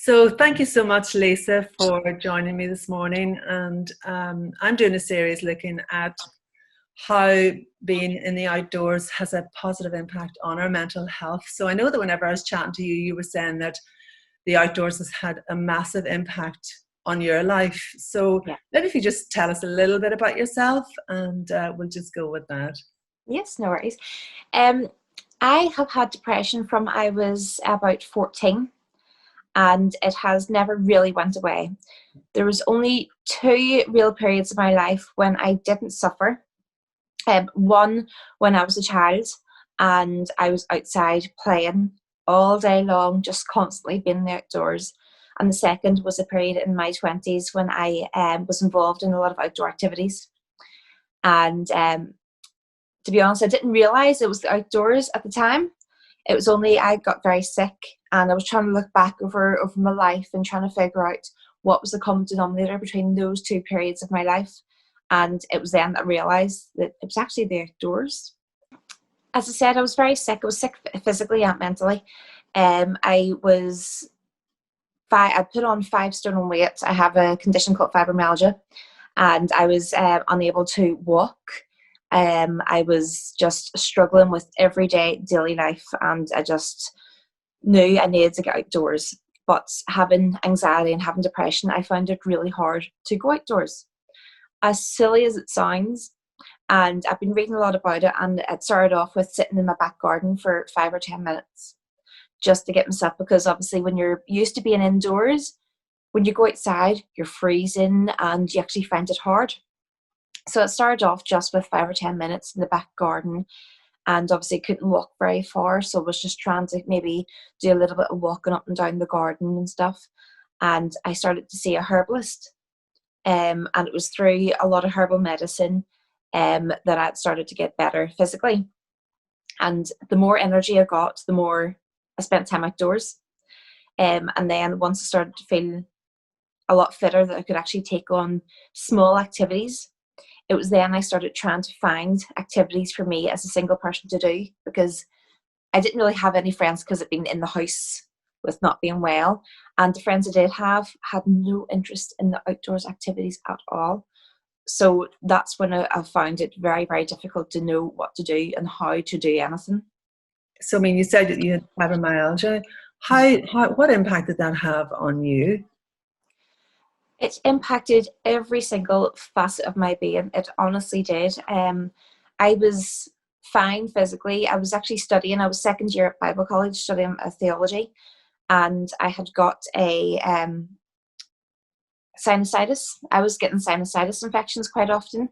So thank you so much, Lisa, for joining me this morning. And I'm doing a series looking at how being in the outdoors has a positive impact on our mental health. So I know that whenever I was chatting to you, you were saying that the outdoors has had a massive impact on your life. So Yeah. maybe if you just tell us a little bit about yourself, and we'll just go with that. Yes, no worries. Um, I have had depression from I was about 14, and it has never really went away. There was only two real periods of my life when I didn't suffer. One when I was a child and I was outside playing all day long, just constantly being in the outdoors. And the second was a period in my 20s when I was involved in a lot of outdoor activities. And to be honest, I didn't realise it was the outdoors at the time. It was only I got very sick and I was trying to look back over my life and trying to figure out what was the common denominator between those two periods of my life. And it was then that I realised that it was actually the outdoors. As I said, I was very sick. I was sick physically and mentally. I was I put on 5 stone in weight. I have a condition called fibromyalgia, and I was unable to walk. I was just struggling with everyday daily life, and I just knew I needed to get outdoors. But having anxiety and having depression, I found it really hard to go outdoors. As silly as it sounds, and I've been reading a lot about it, and it started off with sitting in my back garden for 5 or 10 minutes just to get myself, because obviously when you're used to being indoors, when you go outside, you're freezing and you actually find it hard. So it started off just with 5 or 10 minutes in the back garden, and obviously couldn't walk very far, so I was just trying to maybe do a little bit of walking up and down the garden and stuff. And I started to see a herbalist, and it was through a lot of herbal medicine that I started to get better physically. And the more energy I got, the more I spent time outdoors. And then once I started to feel a lot fitter, that I could actually take on small activities, it was then I started trying to find activities for me as a single person to do, because I didn't really have any friends because I'd been in the house with not being well. And the friends I did have had no interest in the outdoors activities at all. So that's when I found it very, very difficult to know what to do and how to do anything. So, I mean, you said that you had fibromyalgia. What impact did that have on you? It impacted every single facet of my being. It honestly did. I was fine physically. I was actually studying. I was second year at Bible college studying theology, and I had got a sinusitis. I was getting sinusitis infections quite often,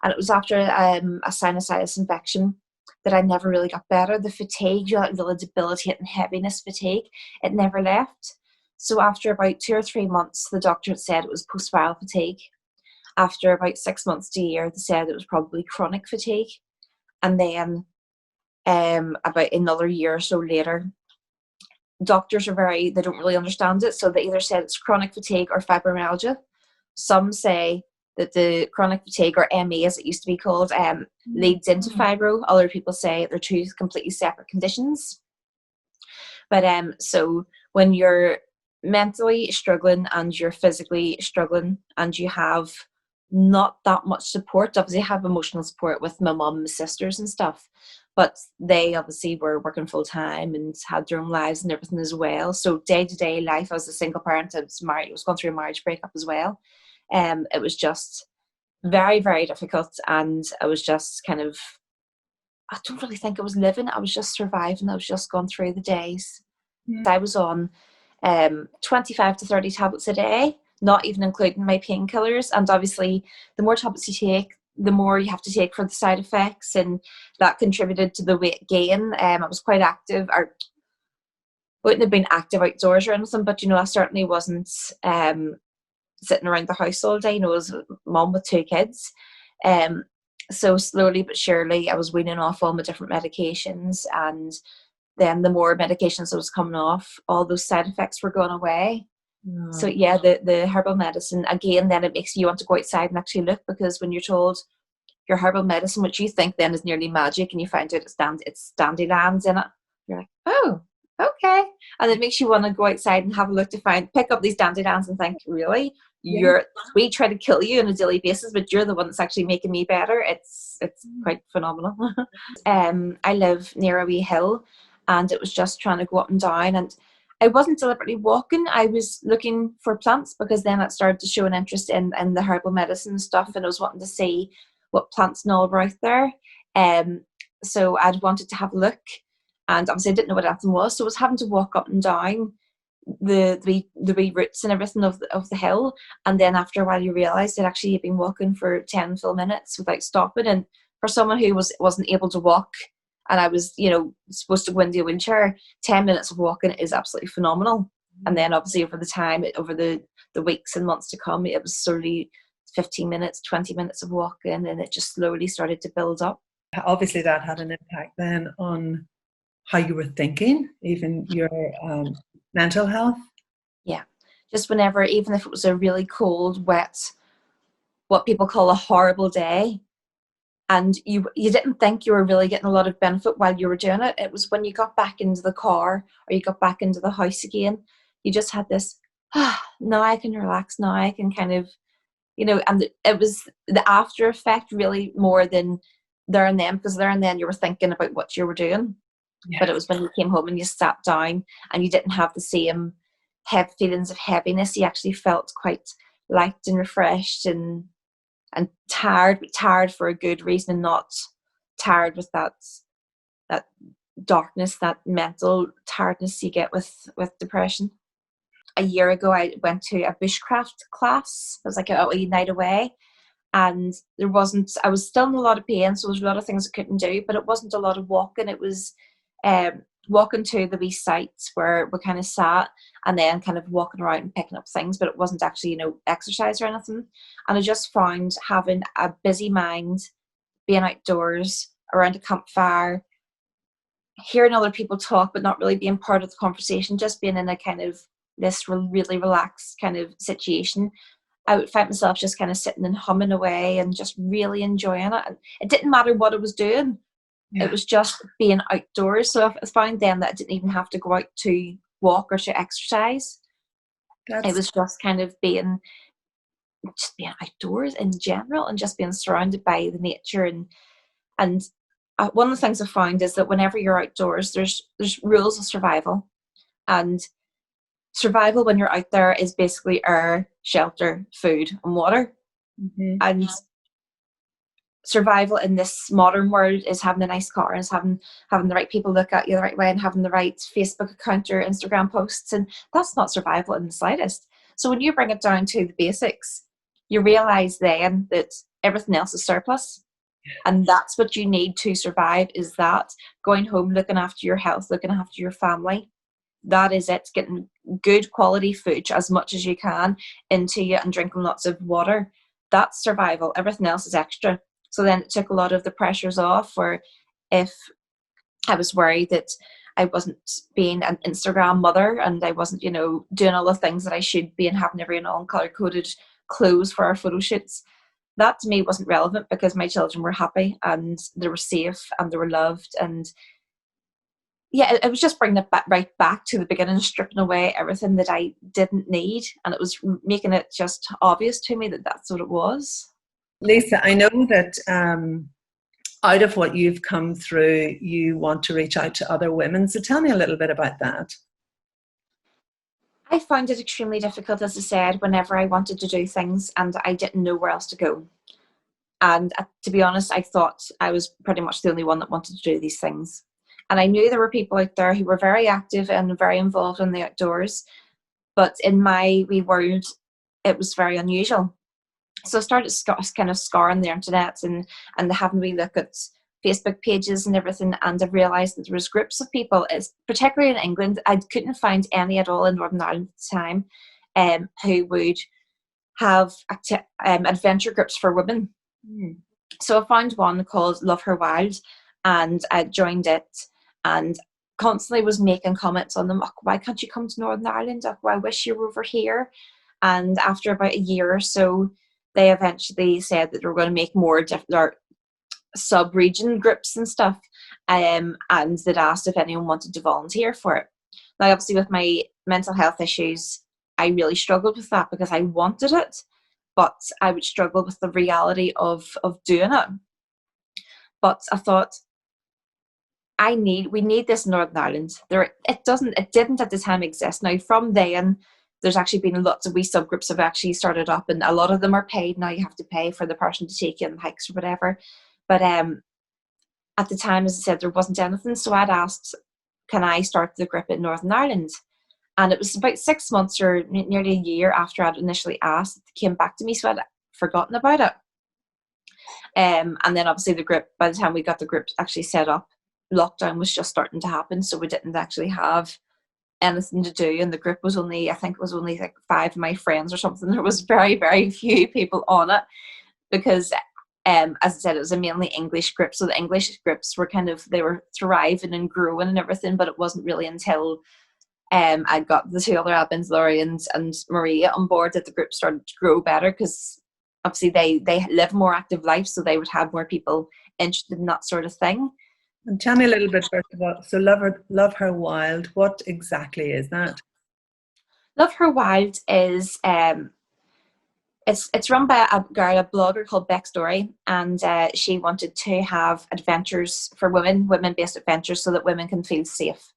and it was after a sinusitis infection that I never really got better. The fatigue, that really debilitating heaviness fatigue, it never left. So after about 2 or 3 months, the doctor had said it was post-viral fatigue. After about 6 months to a year, they said it was probably chronic fatigue. And then about another year or so later, doctors they don't really understand it. So they either said it's chronic fatigue or fibromyalgia. Some say that the chronic fatigue, or ME as it used to be called, leads into fibro. Other people say they're two completely separate conditions. But so when you're mentally struggling and you're physically struggling and you have not that much support, obviously I have emotional support with my mum and my sisters and stuff, but they obviously were working full time and had their own lives and everything as well. So day-to-day life, I was a single parent, I was married, I was going through a marriage breakup as well. It was just very, very difficult, and I was just kind of, I don't really think I was living, I was just surviving. I was just going through the days. I was on 25 to 30 tablets a day, not even including my painkillers. And obviously, the more tablets you take, the more you have to take for the side effects, and that contributed to the weight gain. I was quite active, or wouldn't have been active outdoors or anything, but I certainly wasn't sitting around the house all day. I was a mum with 2 kids. So slowly but surely, I was weaning off all my different medications, and then the more medications that was coming off, all those side effects were going away. So yeah, the herbal medicine, again, then it makes you want to go outside and actually look, because when you're told your herbal medicine, which you think then is nearly magic, and you find out it's dandelions in it, you're like, oh, okay. And it makes you want to go outside and have a look to pick up these dandelions and think, really? Yeah. We try to kill you on a daily basis, but you're the one that's actually making me better. It's quite phenomenal. I live near a wee hill, and it was just trying to go up and down, and I wasn't deliberately walking. I was looking for plants, because then it started to show an interest in the herbal medicine stuff, and I was wanting to see what plants and all were out there. So I'd wanted to have a look, and obviously I didn't know what anything was, so I was having to walk up and down the wee roots and everything of the hill. And then after a while you realise that actually you've been walking for 10 full minutes without stopping. And for someone who wasn't able to walk, and I was, supposed to go into a wheelchair, 10 minutes of walking is absolutely phenomenal. And then obviously over the weeks and months to come, it was slowly 15 minutes, 20 minutes of walking, and it just slowly started to build up. Obviously that had an impact then on how you were thinking, even your mental health. Yeah. Just whenever, even if it was a really cold, wet, what people call a horrible day, and you didn't think you were really getting a lot of benefit while you were doing it, it was when you got back into the car or you got back into the house again, you just had this, now I can relax, now I can kind of, and it was the after effect really more than there and then, because there and then you were thinking about what you were doing. Yeah. But it was when you came home and you sat down and you didn't have the same feelings of heaviness. You actually felt quite light and refreshed and tired, but tired for a good reason, and not tired with that darkness, that mental tiredness you get with depression. A year ago I went to a bushcraft class. It was like a night away, and I was still in a lot of pain, so there was a lot of things I couldn't do, but it wasn't a lot of walking. It was walking to the wee sites where we kind of sat, and then kind of walking around and picking up things, but it wasn't actually, exercise or anything. And I just found having a busy mind, being outdoors around a campfire, hearing other people talk but not really being part of the conversation, just being in a kind of this really relaxed kind of situation, I would find myself just kind of sitting and humming away and just really enjoying it. And it didn't matter what I was doing. Yeah. It was just being outdoors. So I found then that I didn't even have to go out to walk or to exercise. It was just kind of being outdoors in general, and just being surrounded by the nature. And one of the things I found is that whenever you're outdoors, there's rules of survival. And survival when you're out there is basically air, shelter, food, and water. Mm-hmm. And survival in this modern world is having a nice car, and is having the right people look at you the right way, and having the right Facebook account or Instagram posts. And that's not survival in the slightest. So when you bring it down to the basics, you realize then that everything else is surplus. And that's what you need to survive, is that going home, looking after your health, looking after your family. That is it. Getting good quality food as much as you can into you, and drinking lots of water. That's survival. Everything else is extra. So then it took a lot of the pressures off. Or if I was worried that I wasn't being an Instagram mother, and I wasn't, doing all the things that I should be, and having everyone on color-coded clothes for our photo shoots, that to me wasn't relevant, because my children were happy and they were safe and they were loved. And yeah, it was just bringing it right back to the beginning, stripping away everything that I didn't need, and it was making it just obvious to me that that's what it was. Lisa, I know that out of what you've come through, you want to reach out to other women. So tell me a little bit about that. I found it extremely difficult, as I said, whenever I wanted to do things and I didn't know where else to go. And to be honest, I thought I was pretty much the only one that wanted to do these things. And I knew there were people out there who were very active and very involved in the outdoors. But in my wee world, it was very unusual. So I started kind of scouring the internet and having a wee look at Facebook pages and everything. And I realised that there was groups of people, particularly in England. I couldn't find any at all in Northern Ireland at the time, who would have adventure groups for women. Mm. So I found one called Love Her Wild, and I joined it, and constantly was making comments on them. Oh, why can't you come to Northern Ireland? Oh, I wish you were over here. And after about a year or so, they eventually said that they were going to make more different sub-region groups and stuff, and they'd asked if anyone wanted to volunteer for it. Now, obviously, with my mental health issues, I really struggled with that because I wanted it, but I would struggle with the reality of doing it. But I thought, we need this in Northern Ireland. It didn't at the time exist. Now, from then, there's actually been lots of wee subgroups have actually started up, and a lot of them are paid. Now you have to pay for the person to take you on hikes or whatever. But at the time, as I said, there wasn't anything. So I'd asked, can I start the group in Northern Ireland? And it was about 6 months or nearly a year after I'd initially asked, it came back to me, so I'd forgotten about it. And then obviously the group, by the time we got the group actually set up, lockdown was just starting to happen, so we didn't actually have anything to do, and the group was only, I think it was only like 5 of my friends or something. There was very, very few people on it because as I said, it was a mainly English group, so the English groups were they were thriving and growing and everything, but it wasn't really until I got the 2 other admins, Laurie and Maria, on board that the group started to grow better, because obviously they live a more active life, so they would have more people interested in that sort of thing. And tell me a little bit first of all. So, Love Her Wild. What exactly is that? Love Her Wild is it's run by a blogger called Beck Story, and she wanted to have adventures for women-based adventures, so that women can feel safe.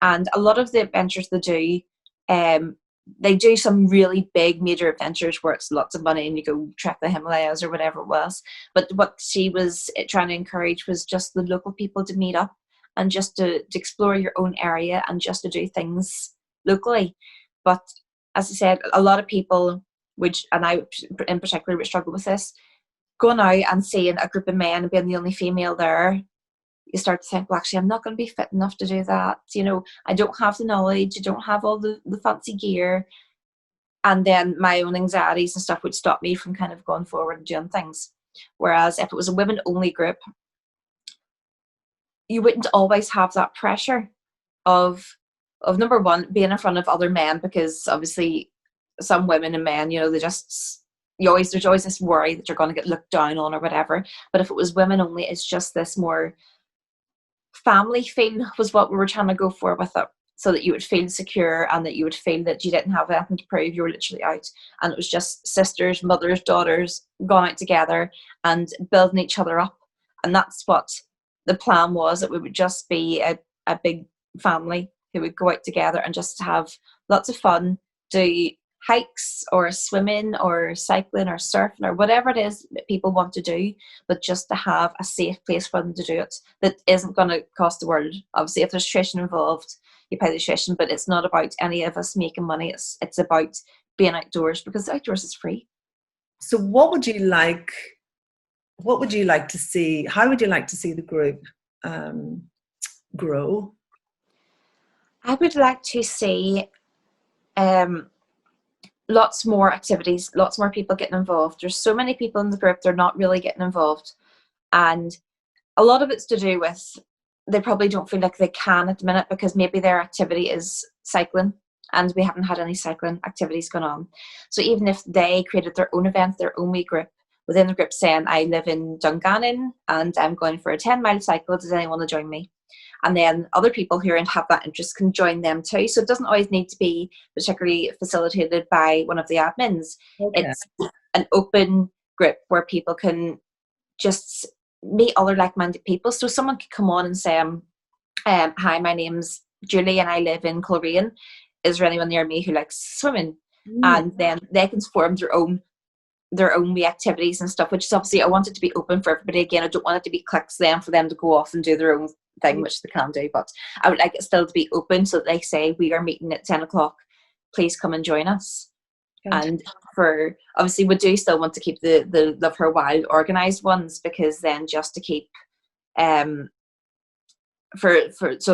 And a lot of the adventures they do some really big major adventures where it's lots of money and you go trek the Himalayas or whatever it was. But what she was trying to encourage was just the local people to meet up and just to explore your own area and just to do things locally. But as I said, a lot of people, and I in particular would struggle with this, going out and seeing a group of men and being the only female there, you start to think, well, actually, I'm not going to be fit enough to do that. I don't have the knowledge. I don't have all the fancy gear. And then my own anxieties and stuff would stop me from kind of going forward and doing things. Whereas if it was a women-only group, you wouldn't always have that pressure of number one, being in front of other men, because obviously some women and men, there's always this worry that you're going to get looked down on or whatever. But if it was women only, it's just this more family feel was what we were trying to go for with it, so that you would feel secure and that you would feel that you didn't have anything to prove. You were literally out, and it was just sisters, mothers, daughters gone out together and building each other up. And that's what the plan was, that we would just be a big family who would go out together and just have lots of fun, do hikes or swimming or cycling or surfing or whatever it is that people want to do, but just to have a safe place for them to do it that isn't going to cost the world. Obviously, if there's tuition involved, you pay the tuition, but it's not about any of us making money. It's about being outdoors, because outdoors is free. So what would you like to see? How would you like to see the group grow? I would like to see lots more activities, lots more people getting involved. There's so many people in the group, they're not really getting involved. And a lot of it's to do with they probably don't feel like they can at the minute, because maybe their activity is cycling and we haven't had any cycling activities going on. So even if they created their own event, their own wee group, within the group saying, I live in Dungannon and I'm going for a 10-mile cycle, does anyone want to join me? And then other people who have that interest can join them too. So it doesn't always need to be particularly facilitated by one of the admins. Okay. It's an open group where people can just meet other like-minded people. So someone could come on and say, hi, my name's Julie and I live in Coleraine. Is there anyone near me who likes swimming? And then they can form their own wee activities and stuff, which is obviously, I want it to be open for everybody. Again, I don't want it to be cliques then for them to go off and do their own thing, which they can do, but I would like it still to be open, so that they say, we are meeting at 10 o'clock, please come and join us. And for, obviously we do still want to keep the Love Her Wild organised ones, because then just to keep so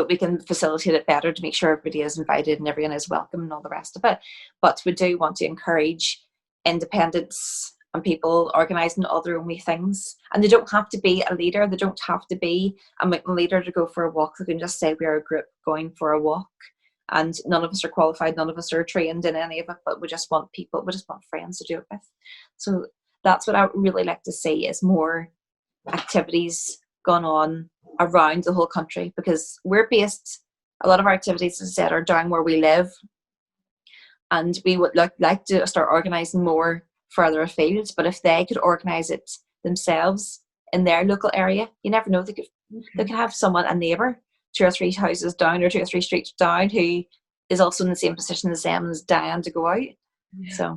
we can facilitate it better, to make sure everybody is invited and everyone is welcome and all the rest of it. But we do want to encourage independence and people organising all their own wee things. And they don't have to be a leader, they don't have to be a mountain leader to go for a walk. They can just say, we are a group going for a walk, and none of us are qualified, none of us are trained in any of it, but we just want people, we just want friends to do it with. So that's what I would really like to see, is more activities going on around the whole country, because we're based a lot of our activities, as I said, are down where we live, and we would like to start organising more further afield. But if they could organise it themselves in their local area, you never know, they could have someone, a neighbour, 2 or 3 houses down or 2 or 3 streets down, who is also in the same position as them and is dying to go out. Yeah.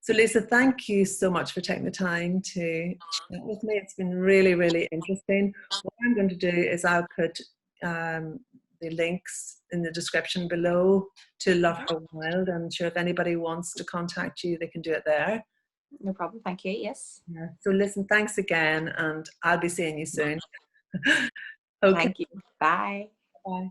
So Lisa, thank you so much for taking the time to chat with me. It's been really, really interesting. What I'm going to do is I'll put the links in the description below to Love Her Wild. I'm sure if anybody wants to contact you, they can do it there. No problem. Thank you. Yes. Yeah. So listen, thanks again, and I'll be seeing you soon. Okay. Thank you. Bye. Bye.